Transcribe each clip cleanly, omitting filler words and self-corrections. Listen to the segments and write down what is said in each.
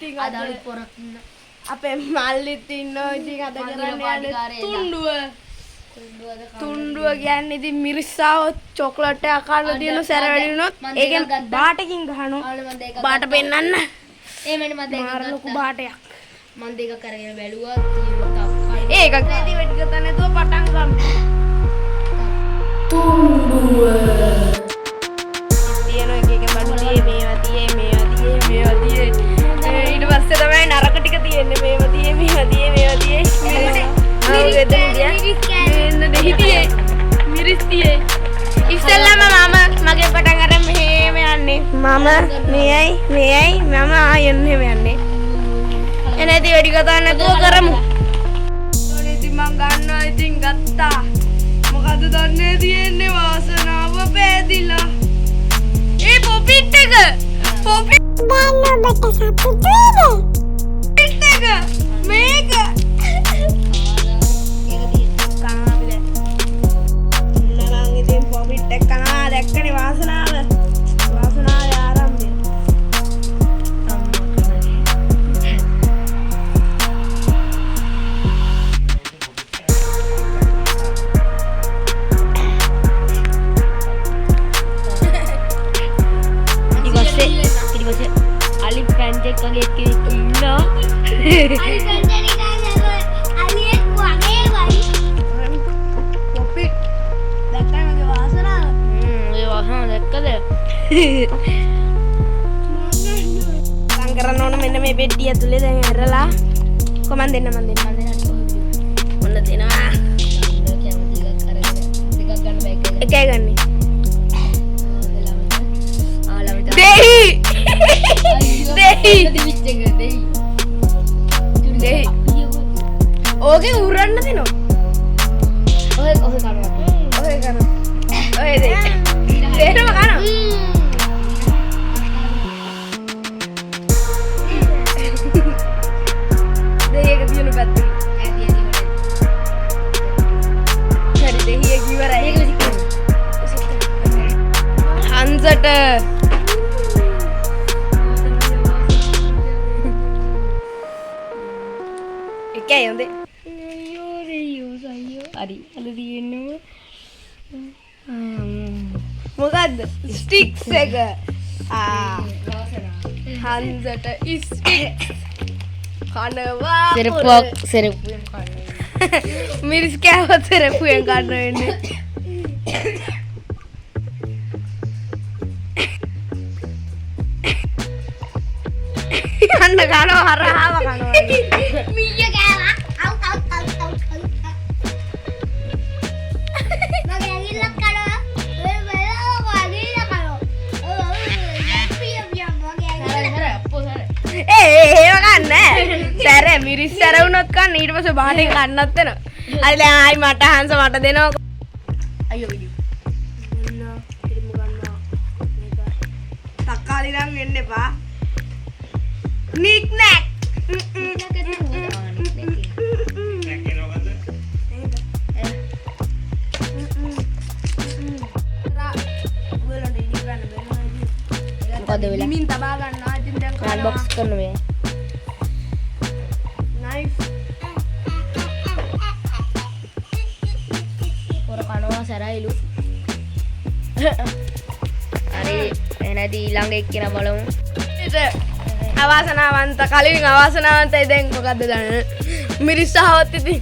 ඉතින් අදාළු පොරක් ඉන්න. අපේ මල්ලිත් ඉන්නවා ඉතින් අද කරන්නේ තුණ්ඩුව. තුණ්ඩුව කියන්නේ ඉතින් මිරිස්සාව චොක්ලට් එකක් කන්න දිනු සැර වැඩි වුණොත් ඒකෙන් බාටකින් ගහනවා. බාට පෙන්නන්න. එමෙන්න මම දෙක ගත්තා. ලොකු බාටයක්. මම දෙක කරගෙන බැලුවා ඒක ඉතින් වෙඩි ගත්තා නැතුව පටන් ගමු. තුණ්ඩුව. තියෙන එක බඩු මේවා තියේ ඊට පස්සේ තමයි නරක ටික තියෙන්නේ මේවා තියේ මිරිස් තියේ ඉස්සෙල්ලාම මම මගේ පටන් අරන් මෙහෙම යන්නේ මම මෙයයි මම ආයෙන්නේ යන්නේ එනේදී වැඩි කතා නැතුව කරමු ඉතින් මං ගන්නවා ඉතින් ගත්තා මොකද දන්නේ තියෙන්නේ වාසනාව පෑදිලා ඒ පොපිට් එක පොපිට් දැන් ඔබට සතුටුද පොපිට් එක මේක දැක්කනේ වාසනාවේ ආරම්භය ඊට පස්සේ අලි පැන්ටෙක් වගේ කෙනෙක් ඉන්නවා අලි පැන්ටෙක් අලියෙක් වගේ වයි පොපිට් දැක්කම මගේ වාසනාව දැක්කද මං කරන්න ඕන මෙන්න මේ පෙට්ටිය ඇතුලේ දැන් ඇරලා කොහමද දෙන්න මං දෙනවා එකයි ගන්නේ දෙහි ඕකේ උරන්න දෙනවා ඔය කනවා ඔය දෙන්න දෙන්නම කනවා දෙහියක තියෙන පැත්ත හරි දෙහියක ඉවරයි හංසට එකයි හොඳේ හරි අද තියෙන්නේ මොකද්ද ස්ටික්ස් එක හංසට ස්ටික්ස් කනවා සෙරප්පුවෙන් කන්න මිරිස් කෑවත් සෙරප්පුවෙන් කන්න වෙන්නේ යන්න කනවා හරහාව කනවා මීය කෑවා අව් මගේ ඇඟිල්ලක් කනවා ඔය බලව ඇඟිල්ල කනවා ඒව ගන්න සැර මිරිස් සැර වුණොත් කන්න ඊට පස්සේ බාහිර කන්නත් වෙනවා හරි දැන් ආයි මට හංස මට දෙනවා අයියෝ වීඩියෝ ගන්නවා තක්කාලි නම් එන්න එපා නික් නැක් මොකද වෙලා මින් තබා ගන්නවා ඉතින් දැන් අන්බොක්ස් කරන්න මේ නයිස් පොර කනවා සරයිලු හරි එනදී ඊළඟ එක්කන බලමු අවාසනාවන්ත කලින් අවාසනාවන්තයි දැන් මොකද්ද දන්නේ මිරිස් සහවත් ඉතින්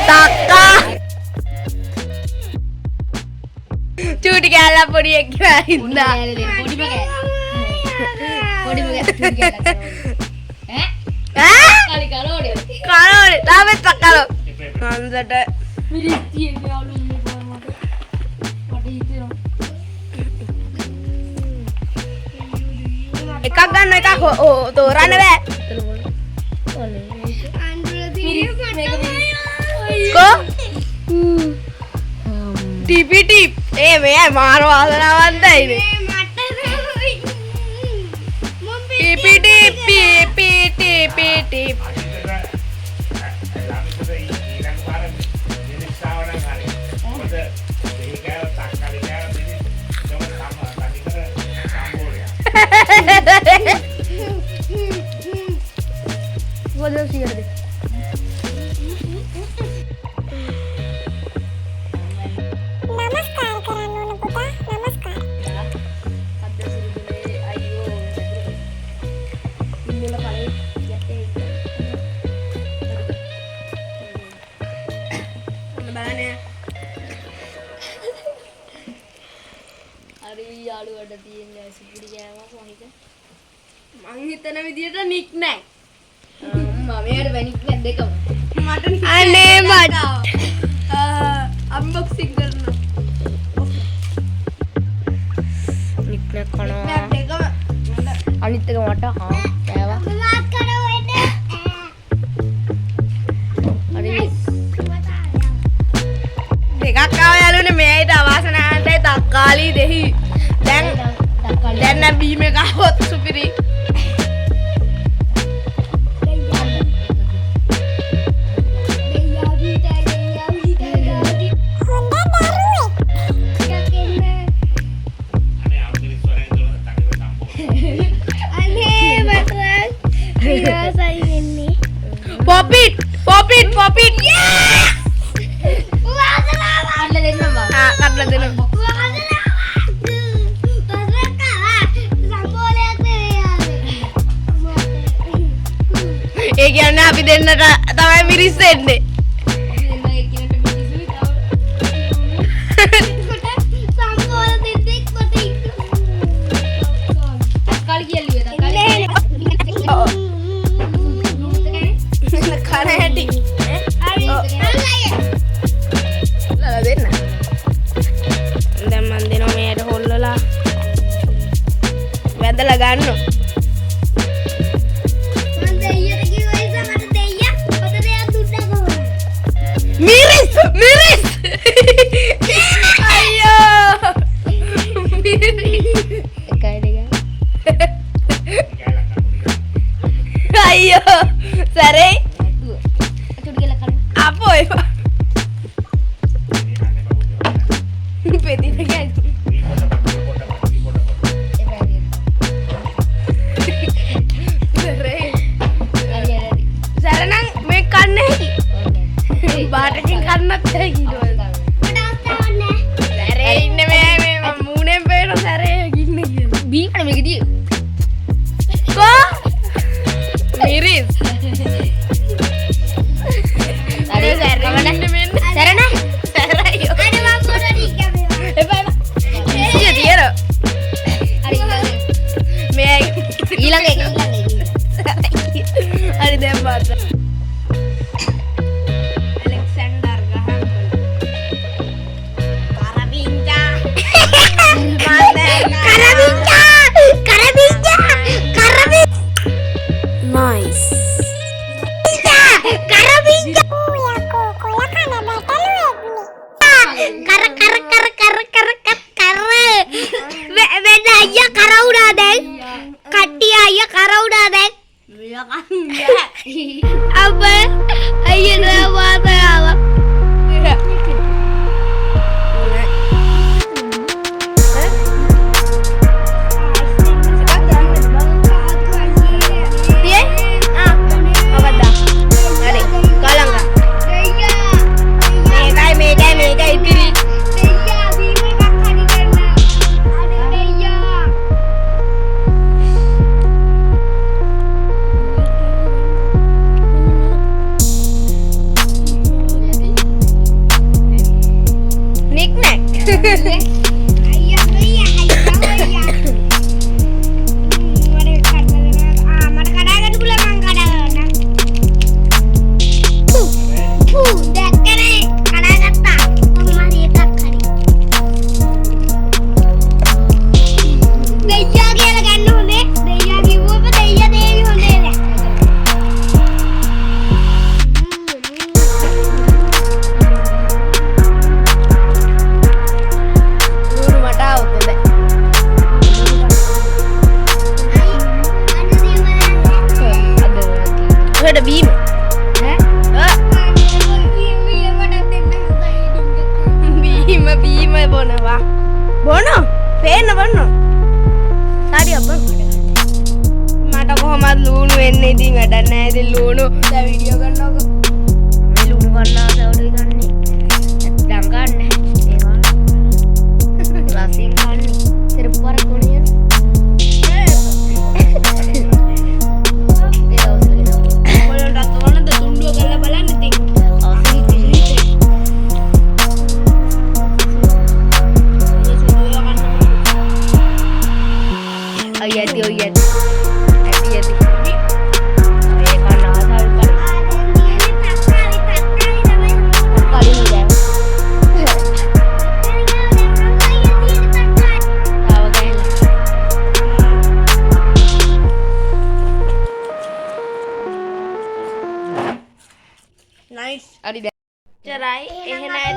තාක්කා චූටි කෑල්ල පොඩි එක් කියලා හින්දා පොඩිම කෑල්ල ඈ කලෝඩේ තාමත් පක්කලෝ හන්සට මිරිස් තියෙන්නේ අලු එකක් ගන්න එකක් තෝරන්න බෑ කෝ ටිපි ටිප් ඒ මෙයයි මාර වාසනාවන්තයිනේ ටිපි ටිප් ටිපි ටිපි ටිප් බලන්න. හරි යාළුවට තියෙන සුපුඩි කෑමක් මං හිතන විදියට නික් නෑ. මම මෙයාට වැනික් නෑ දෙකම. මට අනේ මට අන්බොක්සිං කරනවා. නික් නෑ කනවා. දෙකම අනිත් එක මට කෑවා. හරි දෙකක් ආව යාළුවනේ මේයිට අවාසනාවන්තයි තක්කාලි දෙහි. දැන් නම් බීම එක આવොත් සුපිරි. Popit. Yeah! කඩලා දෙන්නම් බා. කඩලා දෙනවා. ඒ කියන්නේ අපි දෙන්නට තමයි මිරිස් දෙන්නේ. තක්කාලි කියලුවේ තක්කාලි. කන හැටි. ලලා දෙන්න. දැන් මන් දෙනවා මෙයාට හොල්ලලා. වැදලා ගන්න. මිරිස් අයියෝ එකයි දෙකයි. අයියෝ සරේ අතුඩි කියලා කන්න. අපෝ ඒවා පෙති දෙකයි සරේ සරනම් මේ කන්න හැකි බාටකින් කන්නත් හැකි සරේ ඉන්න මේ මූණෙන් පේන සරේ ගින්න කියලා බීමනේ මේකදී. කෝ මිරිස් හරි සරණ සරණ සරයෝ එපා සිය තියර හරි මේ ඊළඟ එක හරි දැන් පාත Alexander ගහන් කරබින්ජා nice apa ayo apa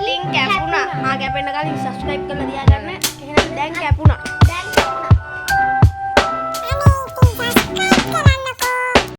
ඉතින් කැපුණා. කැපෙන්න කලින් subscribe කරලා තියාගන්න. එහෙනම් දැන් කැපුණා.